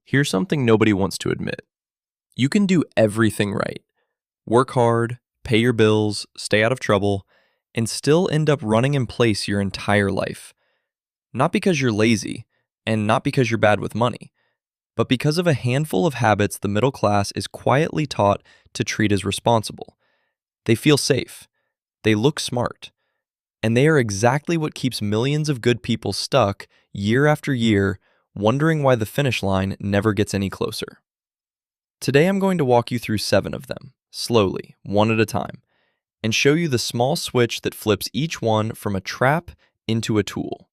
Here's something nobody wants to admit. You can do everything right. Work hard, pay your bills, stay out of trouble, and still end up running in place your entire life. Not because you're lazy, and not because you're bad with money, but because of a handful of habits the middle class is quietly taught to treat as responsible. They feel safe, they look smart, and they are exactly what keeps millions of good people stuck year after year, wondering why the finish line never gets any closer. Today I'm going to walk you through 7 of them, slowly, one at a time, and show you the small switch that flips each one from a trap into a tool.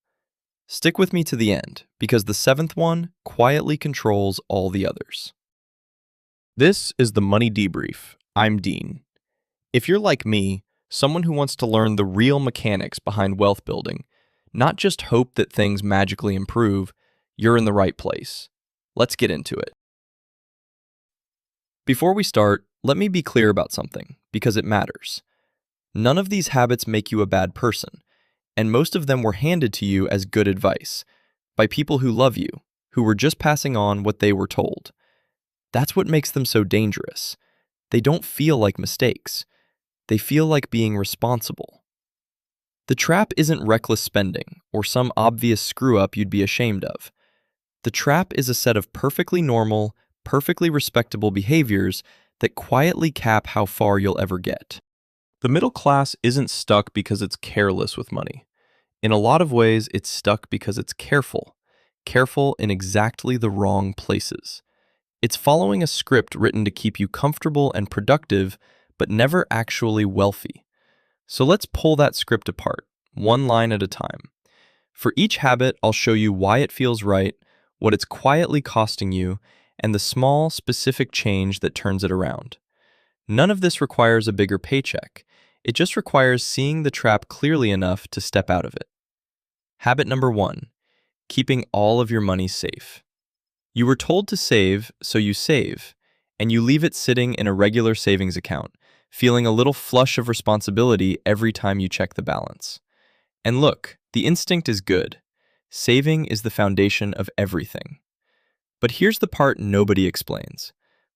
Stick with me to the end, because the 7th one quietly controls all the others. This is the Money Debrief. I'm Dean. If you're like me, someone who wants to learn the real mechanics behind wealth building, not just hope that things magically improve, you're in the right place. Let's get into it. Before we start, let me be clear about something, because it matters. None of these habits make you a bad person, and most of them were handed to you as good advice, by people who love you, who were just passing on what they were told. That's what makes them so dangerous. They don't feel like mistakes. They feel like being responsible. The trap isn't reckless spending or some obvious screw-up you'd be ashamed of. The trap is a set of perfectly normal, perfectly respectable behaviors that quietly cap how far you'll ever get. The middle class isn't stuck because it's careless with money. In a lot of ways, it's stuck because it's careful. Careful in exactly the wrong places. It's following a script written to keep you comfortable and productive, but never actually wealthy. So let's pull that script apart, one line at a time. For each habit, I'll show you why it feels right, what it's quietly costing you, and the small, specific change that turns it around. None of this requires a bigger paycheck. It just requires seeing the trap clearly enough to step out of it. Habit number 1, keeping all of your money safe. You were told to save, so you save, and you leave it sitting in a regular savings account, feeling a little flush of responsibility every time you check the balance. And look, the instinct is good. Saving is the foundation of everything. But here's the part nobody explains.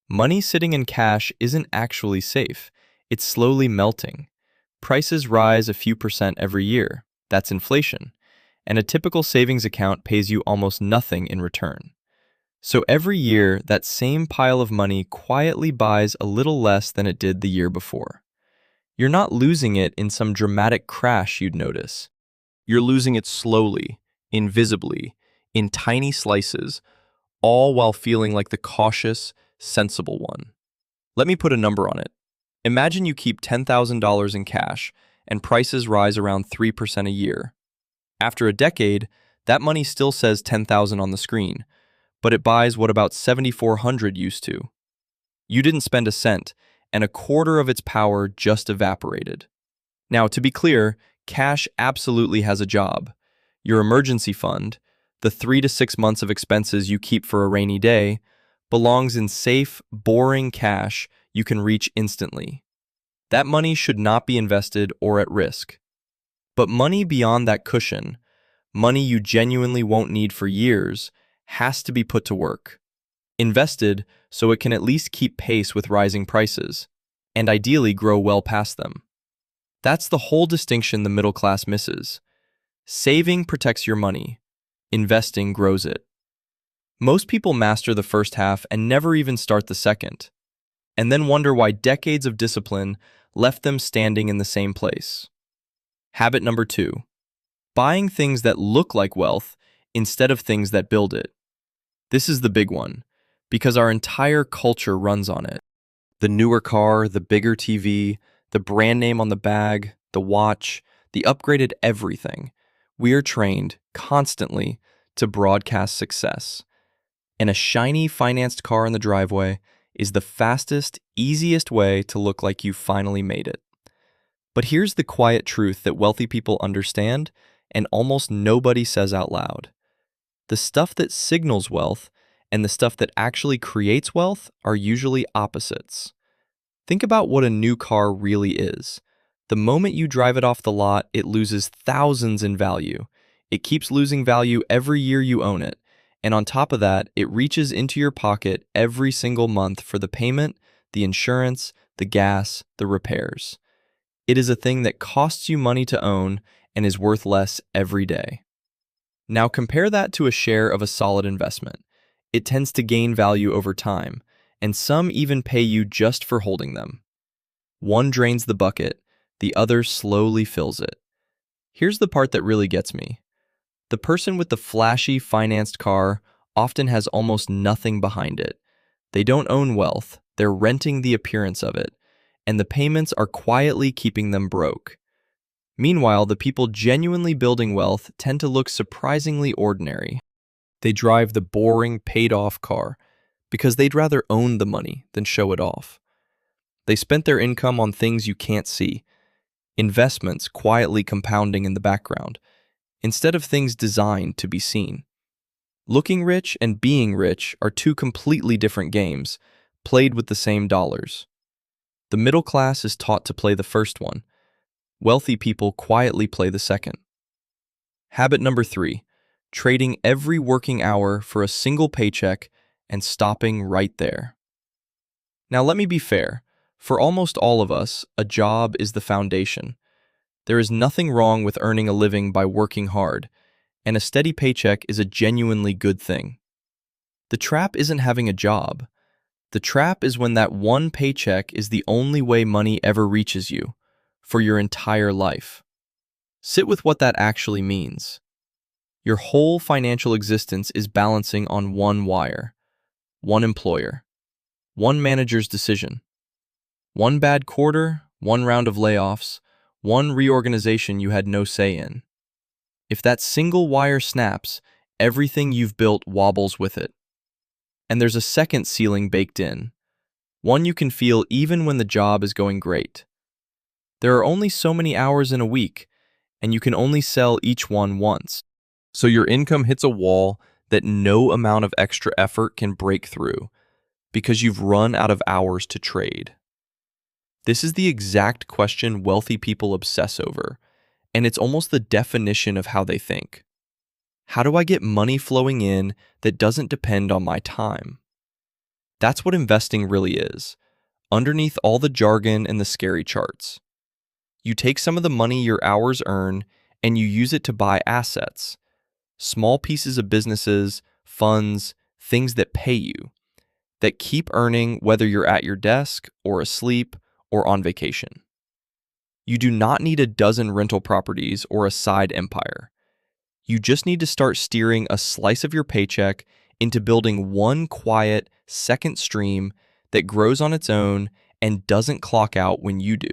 Money sitting in cash isn't actually safe. It's slowly melting. Prices rise a few percent every year. That's inflation. And a typical savings account pays you almost nothing in return. So every year, that same pile of money quietly buys a little less than it did the year before. You're not losing it in some dramatic crash you'd notice. You're losing it slowly, invisibly, in tiny slices, all while feeling like the cautious, sensible one. Let me put a number on it. Imagine you keep $10,000 in cash and prices rise around 3% a year. After a decade, that money still says $10,000 on the screen, but it buys what about $7,400 used to. You didn't spend a cent, and a quarter of its power just evaporated. Now, to be clear, cash absolutely has a job. Your emergency fund, the 3 to 6 months of expenses you keep for a rainy day, belongs in safe, boring cash you can reach instantly. That money should not be invested or at risk. But money beyond that cushion, money you genuinely won't need for years, has to be put to work. Invested so it can at least keep pace with rising prices, and ideally grow well past them. That's the whole distinction the middle class misses. Saving protects your money. Investing grows it. Most people master the first half and never even start the second, and then wonder why decades of discipline left them standing in the same place. Habit number 2, buying things that look like wealth instead of things that build it. This is the big one, because our entire culture runs on it. The newer car, the bigger TV, the brand name on the bag, the watch, the upgraded everything. We are trained, constantly, to broadcast success. And a shiny financed car in the driveway is the fastest, easiest way to look like you finally made it. But here's the quiet truth that wealthy people understand and almost nobody says out loud. The stuff that signals wealth and the stuff that actually creates wealth are usually opposites. Think about what a new car really is. The moment you drive it off the lot, it loses thousands in value. It keeps losing value every year you own it, And on top of that, it reaches into your pocket every single month for the payment, the insurance, the gas, the repairs. It is a thing that costs you money to own and is worth less every day. Now compare that to a share of a solid investment. It tends to gain value over time, and some even pay you just for holding them. One drains the bucket, the other slowly fills it. Here's the part that really gets me. The person with the flashy financed car often has almost nothing behind it. They don't own wealth, they're renting the appearance of it, and the payments are quietly keeping them broke. Meanwhile, the people genuinely building wealth tend to look surprisingly ordinary. They drive the boring, paid-off car because they'd rather own the money than show it off. They spent their income on things you can't see, investments quietly compounding in the background, instead of things designed to be seen. Looking rich and being rich are two completely different games, played with the same dollars. The middle class is taught to play the first one. Wealthy people quietly play the second. Habit number 3, trading every working hour for a single paycheck and stopping right there. Now let me be fair. For almost all of us, a job is the foundation. There is nothing wrong with earning a living by working hard, and a steady paycheck is a genuinely good thing. The trap isn't having a job. The trap is when that one paycheck is the only way money ever reaches you, for your entire life. Sit with what that actually means. Your whole financial existence is balancing on one wire, one employer, one manager's decision, one bad quarter, one round of layoffs, one reorganization you had no say in. If that single wire snaps, everything you've built wobbles with it. And there's a second ceiling baked in, one you can feel even when the job is going great. There are only so many hours in a week, and you can only sell each one once. So your income hits a wall that no amount of extra effort can break through, because you've run out of hours to trade. This is the exact question wealthy people obsess over, and it's almost the definition of how they think. How do I get money flowing in that doesn't depend on my time? That's what investing really is, underneath all the jargon and the scary charts. You take some of the money your hours earn and you use it to buy assets, small pieces of businesses, funds, things that pay you, that keep earning whether you're at your desk or asleep or on vacation. You do not need a dozen rental properties or a side empire. You just need to start steering a slice of your paycheck into building one quiet second stream that grows on its own and doesn't clock out when you do.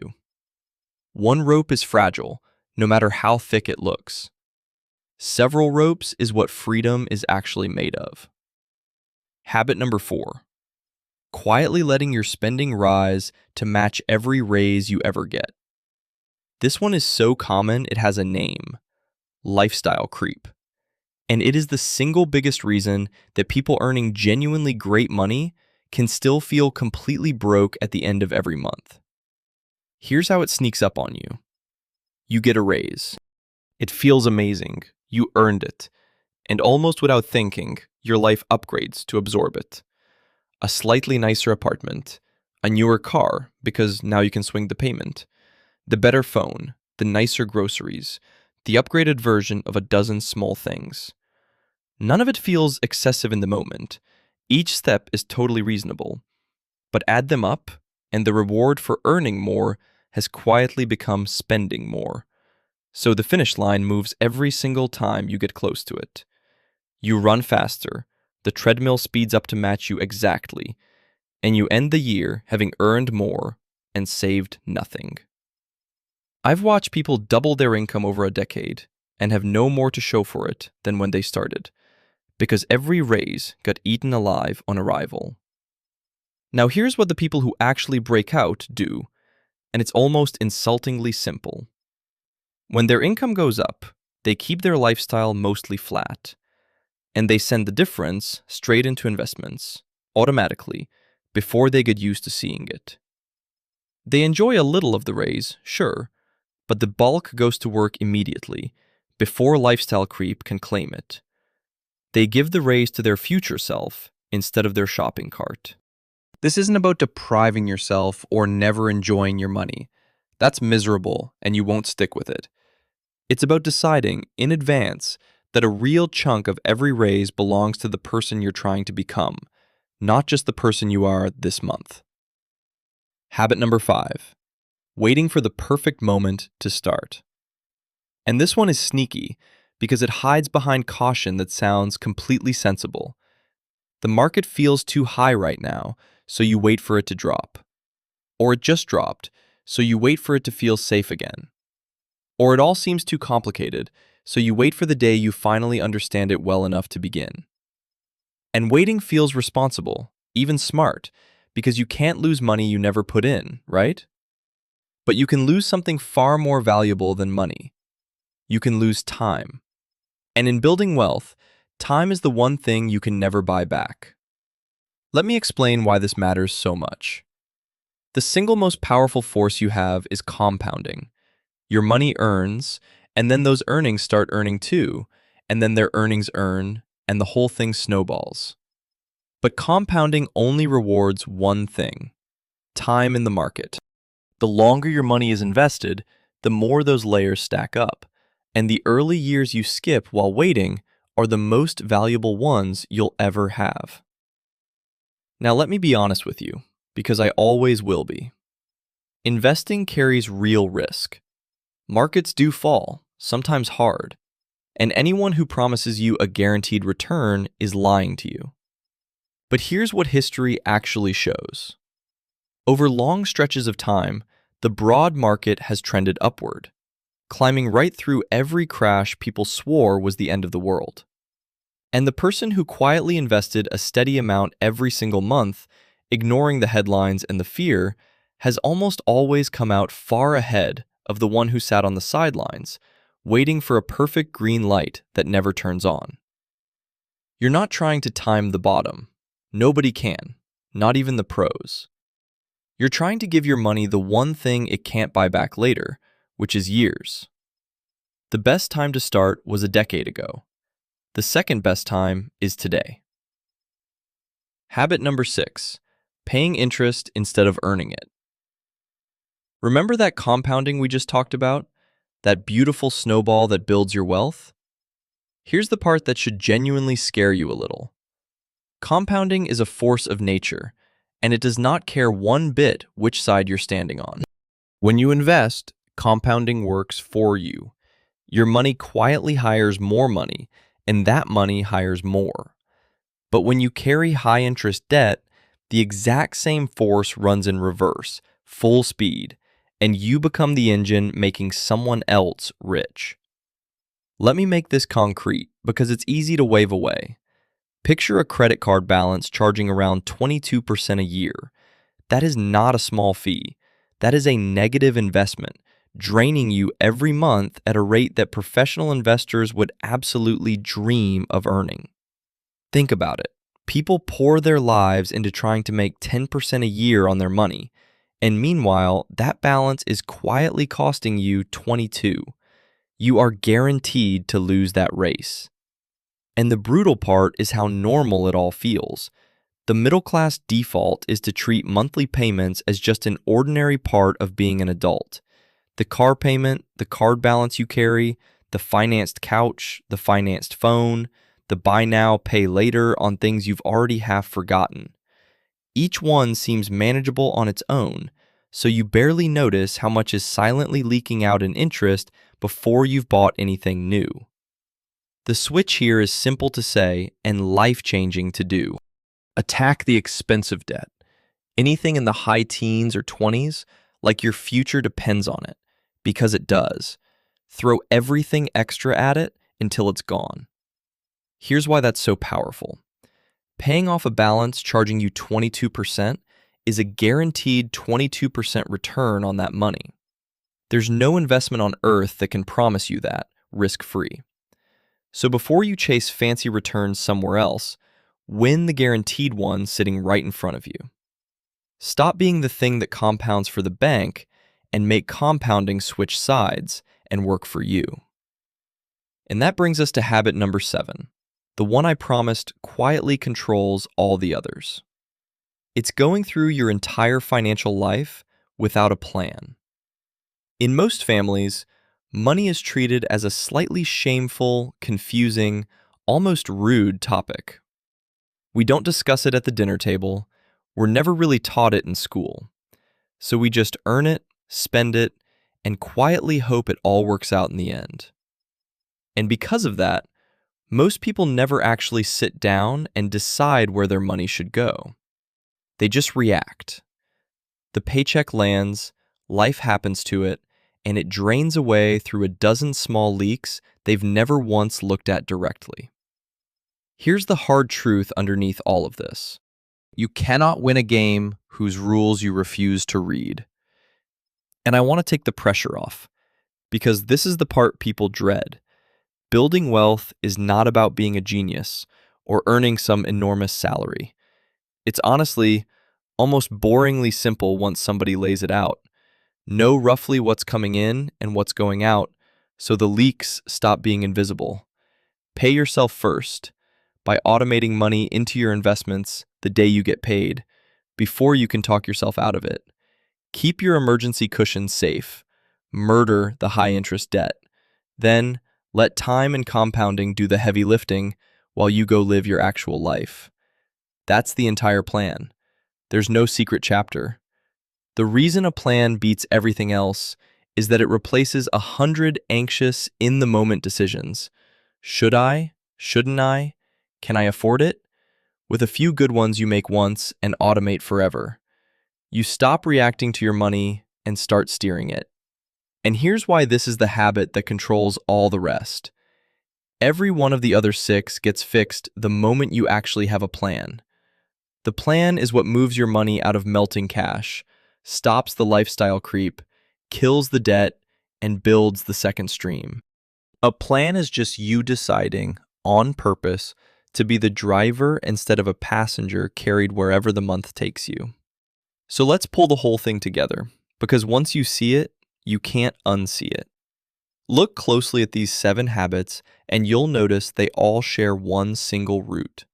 One rope is fragile, no matter how thick it looks. Several ropes is what freedom is actually made of. Habit number 4, quietly letting your spending rise to match every raise you ever get. This one is so common it has a name: lifestyle creep. And it is the single biggest reason that people earning genuinely great money can still feel completely broke at the end of every month. Here's how it sneaks up on you. You get a raise. It feels amazing. You earned it. And almost without thinking, your life upgrades to absorb it. A slightly nicer apartment, a newer car because now you can swing the payment, the better phone, the nicer groceries, the upgraded version of a dozen small things. None of it feels excessive in the moment. Each step is totally reasonable. But add them up, and the reward for earning more has quietly become spending more. So the finish line moves every single time you get close to it. You run faster, the treadmill speeds up to match you exactly, and you end the year having earned more and saved nothing. I've watched people double their income over a decade and have no more to show for it than when they started, because every raise got eaten alive on arrival. Now here's what the people who actually break out do, and it's almost insultingly simple. When their income goes up, they keep their lifestyle mostly flat, and they send the difference straight into investments, automatically, before they get used to seeing it. They enjoy a little of the raise, sure, but the bulk goes to work immediately, before lifestyle creep can claim it. They give the raise to their future self instead of their shopping cart. This isn't about depriving yourself or never enjoying your money. That's miserable and you won't stick with it. It's about deciding in advance that a real chunk of every raise belongs to the person you're trying to become, not just the person you are this month. Habit number 5, waiting for the perfect moment to start. And this one is sneaky because it hides behind caution that sounds completely sensible. The market feels too high right now, so you wait for it to drop. Or it just dropped, so you wait for it to feel safe again. Or it all seems too complicated, so you wait for the day you finally understand it well enough to begin. And waiting feels responsible, even smart, because you can't lose money you never put in, right? But you can lose something far more valuable than money. You can lose time. And in building wealth, time is the one thing you can never buy back. Let me explain why this matters so much. The single most powerful force you have is compounding. Your money earns, and then those earnings start earning too, and then their earnings earn, and the whole thing snowballs. But compounding only rewards one thing: time in the market. The longer your money is invested, the more those layers stack up, and the early years you skip while waiting are the most valuable ones you'll ever have. Now let me be honest with you, because I always will be. Investing carries real risk. Markets do fall, sometimes hard, and anyone who promises you a guaranteed return is lying to you. But here's what history actually shows. Over long stretches of time, the broad market has trended upward, climbing right through every crash people swore was the end of the world. And the person who quietly invested a steady amount every single month, ignoring the headlines and the fear, has almost always come out far ahead of the one who sat on the sidelines, waiting for a perfect green light that never turns on. You're not trying to time the bottom. Nobody can, not even the pros. You're trying to give your money the one thing it can't buy back later, which is years. The best time to start was a decade ago. The second best time is today. Habit number 6, paying interest instead of earning it. Remember that compounding we just talked about? That beautiful snowball that builds your wealth? Here's the part that should genuinely scare you a little. Compounding is a force of nature, and it does not care one bit which side you're standing on. When you invest, compounding works for you. Your money quietly hires more money, and that money hires more. But when you carry high-interest debt, the exact same force runs in reverse, full speed, and you become the engine making someone else rich. Let me make this concrete because it's easy to wave away. Picture a credit card balance charging around 22% a year. That is not a small fee. That is a negative investment, draining you every month at a rate that professional investors would absolutely dream of earning. Think about it. People pour their lives into trying to make 10% a year on their money, and meanwhile, that balance is quietly costing you 22. You are guaranteed to lose that race. And the brutal part is how normal it all feels. The middle-class default is to treat monthly payments as just an ordinary part of being an adult. The car payment, the card balance you carry, the financed couch, the financed phone, the buy now, pay later on things you've already half forgotten. Each one seems manageable on its own, so you barely notice how much is silently leaking out in interest before you've bought anything new. The switch here is simple to say and life-changing to do. Attack the expensive debt. Anything in the high teens or 20s, like your future depends on it, because it does. Throw everything extra at it until it's gone. Here's why that's so powerful. Paying off a balance charging you 22% is a guaranteed 22% return on that money. There's no investment on earth that can promise you that, risk-free. So before you chase fancy returns somewhere else, win the guaranteed one sitting right in front of you. Stop being the thing that compounds for the bank and make compounding switch sides and work for you. And that brings us to habit number 7, The one I promised quietly controls all the others. It's going through your entire financial life without a plan. In most families, money is treated as a slightly shameful, confusing, almost rude topic. We don't discuss it at the dinner table. We're never really taught it in school. So we just earn it, spend it, and quietly hope it all works out in the end. And because of that, most people never actually sit down and decide where their money should go. They just react. The paycheck lands, life happens to it, and it drains away through a dozen small leaks they've never once looked at directly. Here's the hard truth underneath all of this. You cannot win a game whose rules you refuse to read. And I want to take the pressure off, because this is the part people dread. Building wealth is not about being a genius or earning some enormous salary. It's honestly almost boringly simple once somebody lays it out. Know roughly what's coming in and what's going out, so the leaks stop being invisible. Pay yourself first by automating money into your investments the day you get paid, before you can talk yourself out of it. Keep your emergency cushion safe. Murder the high-interest debt. Then, let time and compounding do the heavy lifting while you go live your actual life. That's the entire plan. There's no secret chapter. The reason a plan beats everything else is that it replaces 100 anxious, in-the-moment decisions. Should I? Shouldn't I? Can I afford it? With a few good ones you make once and automate forever. You stop reacting to your money and start steering it. And here's why this is the habit that controls all the rest. Every one of the other 6 gets fixed the moment you actually have a plan. The plan is what moves your money out of melting cash, stops the lifestyle creep, kills the debt, and builds the second stream. A plan is just you deciding, on purpose, to be the driver instead of a passenger carried wherever the month takes you. So let's pull the whole thing together, because once you see it, you can't unsee it. Look closely at these 7 habits, and you'll notice they all share one single root.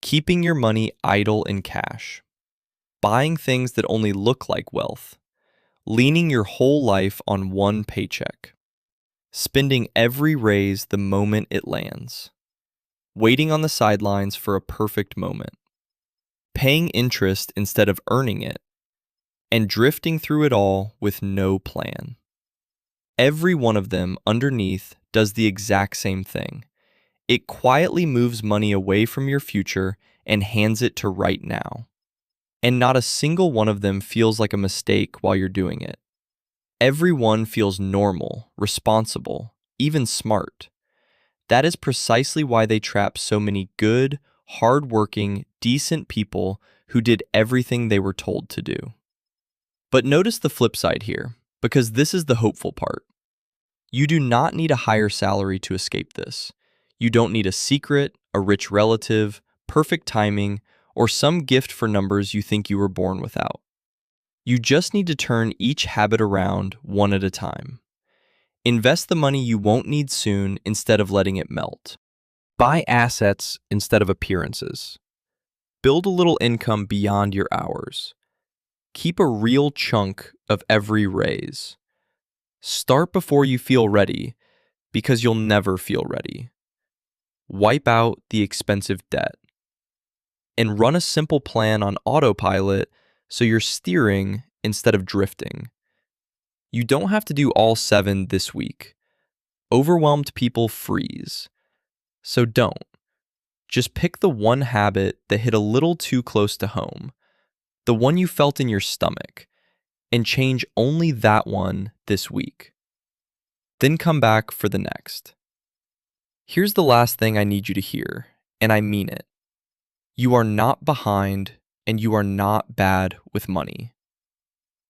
Keeping your money idle in cash. Buying things that only look like wealth. Leaning your whole life on one paycheck. Spending every raise the moment it lands. Waiting on the sidelines for a perfect moment. Paying interest instead of earning it. And drifting through it all with no plan. Every one of them underneath does the exact same thing. It quietly moves money away from your future and hands it to right now. And not a single one of them feels like a mistake while you're doing it. Every one feels normal, responsible, even smart. That is precisely why they trap so many good, hard-working, decent people who did everything they were told to do. But notice the flip side here, because this is the hopeful part. You do not need a higher salary to escape this. You don't need a secret, a rich relative, perfect timing, or some gift for numbers you think you were born without. You just need to turn each habit around one at a time. Invest the money you won't need soon instead of letting it melt. Buy assets instead of appearances. Build a little income beyond your hours. Keep a real chunk of every raise. Start before you feel ready, because you'll never feel ready. Wipe out the expensive debt. And run a simple plan on autopilot so you're steering instead of drifting. You don't have to do all 7 this week. Overwhelmed people freeze. So don't. Just pick the one habit that hit a little too close to home, the one you felt in your stomach, and change only that one this week. Then come back for the next. Here's the last thing I need you to hear, and I mean it. You are not behind, and you are not bad with money.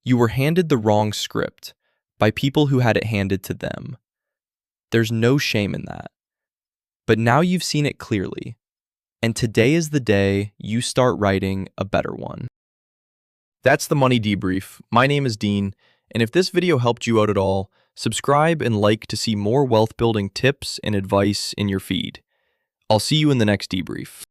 You were handed the wrong script by people who had it handed to them. There's no shame in that. But now you've seen it clearly, and today is the day you start writing a better one. That's the Money Debrief. My name is Dean, and if this video helped you out at all, subscribe and like to see more wealth building tips and advice in your feed. I'll see you in the next debrief.